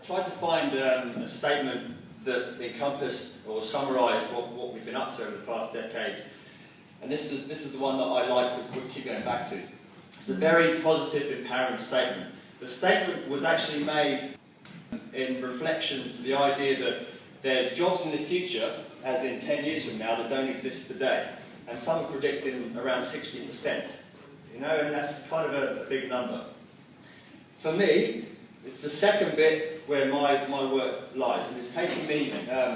tried to find a statement that encompassed or summarised what we've been up to over the past decade. And this is the one that I like to keep going back to. It's a very positive, empowering statement. The statement was actually made in reflection to the idea that there's jobs in the future, as in 10 years from now, that don't exist today. And some are predicting around 60%. You know, and that's kind of a big number. For me, it's the second bit where my work lies, and it's taken me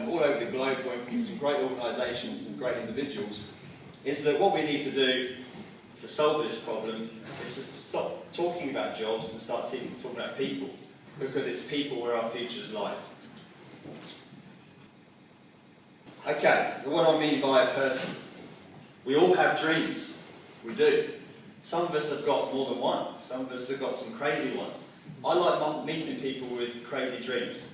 all over the globe, working with some great organisations and great individuals, is that what we need to do to solve this problem is to stop talking about jobs and start talking about people, because it's people where our futures lie. Okay, what do I mean by a person? We all have dreams. We do. Some of us have got more than one. Some of us have got some crazy ones. I like meeting people with crazy dreams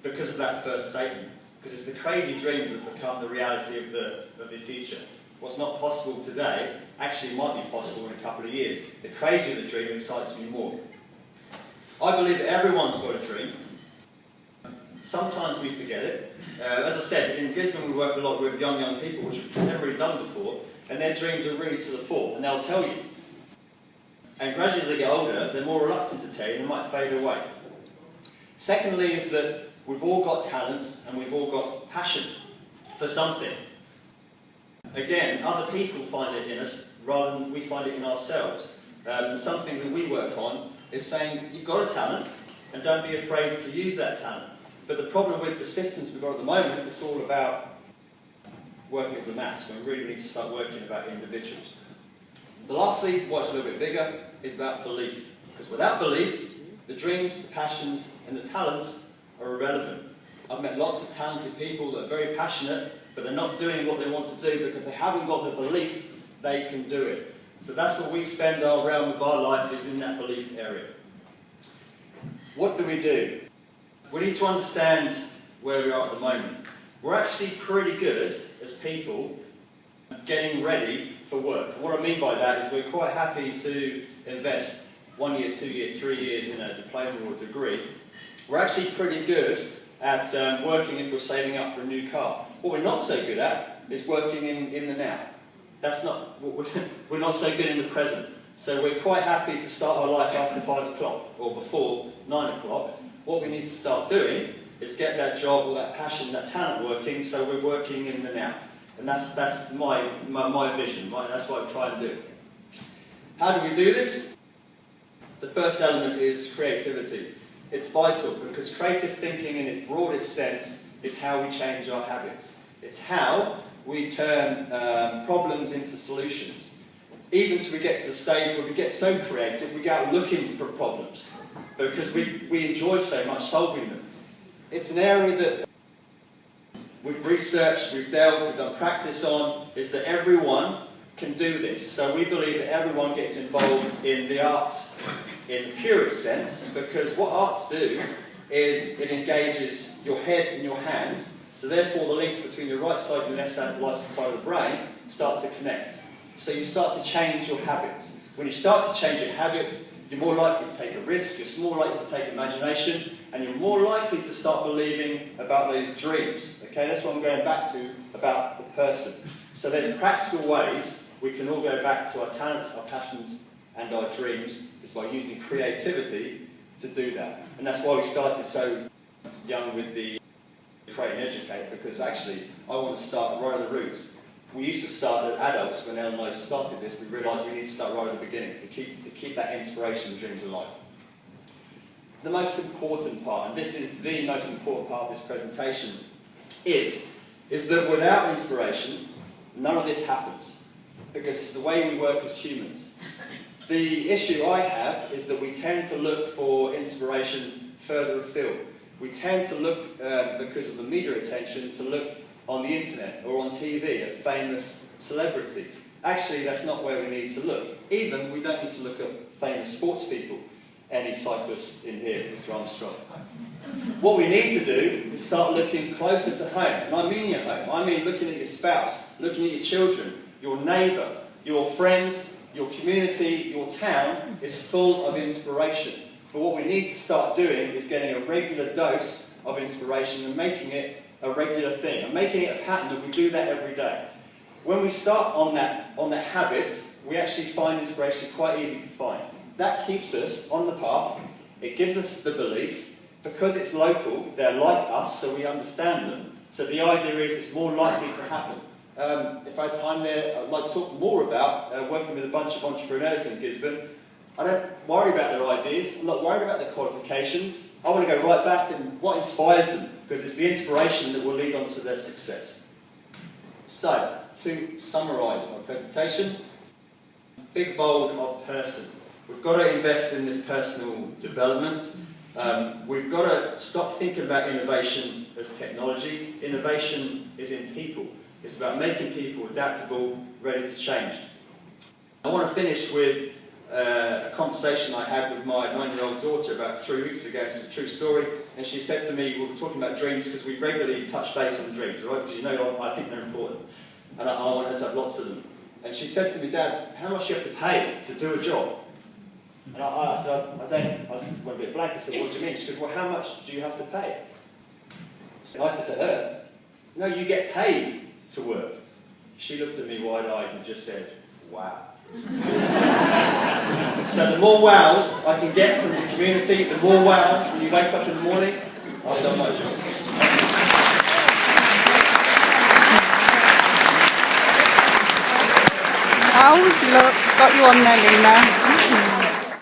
because of that first statement. Because it's the crazy dreams that become the reality of the future. What's not possible today actually might be possible in a couple of years. The crazier the dream excites me more. I believe that everyone's got a dream. Sometimes we forget it. As I said, in Gisborne we work a lot with young people, which we've never really done before, and their dreams are really to the fore, and they'll tell you. And gradually as they get older, they're more reluctant to tell you, and they might fade away. Secondly is that we've all got talents, and we've all got passion for something. Again, other people find it in us, rather than we find it in ourselves. Something that we work on is saying, you've got a talent, and don't be afraid to use that talent. But the problem with the systems we've got at the moment, it's all about working as a mass, when we really need to start working about individuals. The lastly, what's a little bit bigger, is about belief. Because without belief, the dreams, the passions, and the talents are irrelevant. I've met lots of talented people that are very passionate, but they're not doing what they want to do because they haven't got the belief they can do it. So that's what we spend our realm of our life, is in that belief area. What do? We need to understand where we are at the moment. We're actually pretty good as people getting ready for work. And what I mean by that is we're quite happy to invest 1 year, 2 year, 3 years in a diploma or degree. We're actually pretty good at working if we're saving up for a new car. What we're not so good at is working in the now. That's not what we're not so good in the present. So we're quite happy to start our life after 5 o'clock or before 9 o'clock. What we need to start doing is get that job or that passion, that talent working, so we're working in the now. And that's my vision, that's what I try and do. How do we do this? The first element is creativity. It's vital because creative thinking in its broadest sense is how we change our habits. It's how we turn problems into solutions. Even till we get to the stage where we get so creative, we go out looking for problems because we enjoy so much solving them. It's an area that we've researched, we've delved, we've done practice on, is that everyone can do this. So we believe that everyone gets involved in the arts in the purest sense, because what arts do is it engages your head and your hands, so therefore the links between your right side and your left side of the brain start to connect. So you start to change your habits. When you start to change your habits, you're more likely to take a risk, you're more likely to take imagination, and you're more likely to start believing about those dreams. Okay, that's what I'm going back to about the person. So there's practical ways we can all go back to our talents, our passions, and our dreams, is by using creativity to do that. And that's why we started so young with the Create and Educate, because actually I want to start right at the roots. We used to start as adults when Ellen and I started this. We realised we need to start right at the beginning to keep that inspiration and dreams alive. The most important part, and this is the most important part of this presentation, is that without inspiration, none of this happens, because it's the way we work as humans. The issue I have is that we tend to look for inspiration further afield. We tend to look, because of the media attention, to look on the internet or on TV at famous celebrities. Actually, that's not where we need to look. Even, we don't need to look at famous sports people. Any cyclists in here, Mr. Armstrong. What we need to do is start looking closer to home. And I mean your home. I mean looking at your spouse, looking at your children, your neighbour, your friends, your community, your town is full of inspiration. But what we need to start doing is getting a regular dose of inspiration and making it a regular thing, and making it a pattern that we do that every day. When we start on that habit, we actually find inspiration quite easy to find. That keeps us on the path. It gives us the belief. Because it's local, they're like us, so we understand them. So the idea is it's more likely to happen. If I had time there, I'd like to talk more about working with a bunch of entrepreneurs in Gisborne. I don't worry about their ideas. I'm not worried about their qualifications. I want to go right back and what inspires them, because it's the inspiration that will lead on to their success. So, to summarise my presentation, big bold of person. We've got to invest in this personal development. We've got to stop thinking about innovation as technology. Innovation is in people. It's about making people adaptable, ready to change. I want to finish with a conversation I had with my 9-year-old daughter about 3 weeks ago. This is a true story. And she said to me, we were talking about dreams because we regularly touch base on dreams, right? Because you know I think they're important. And I want her to have lots of them. And she said to me, Dad, how much do you have to pay to do a job? And I said, I went a bit blank. I said, what do you mean? She goes, well, how much do you have to pay? And I said to her, no, you get paid to work. She looked at me wide-eyed and just said, wow. So the more wows I can get from the community, the more wows when you wake up in the morning, I've done my job. Oh, look, got you on there, Lena.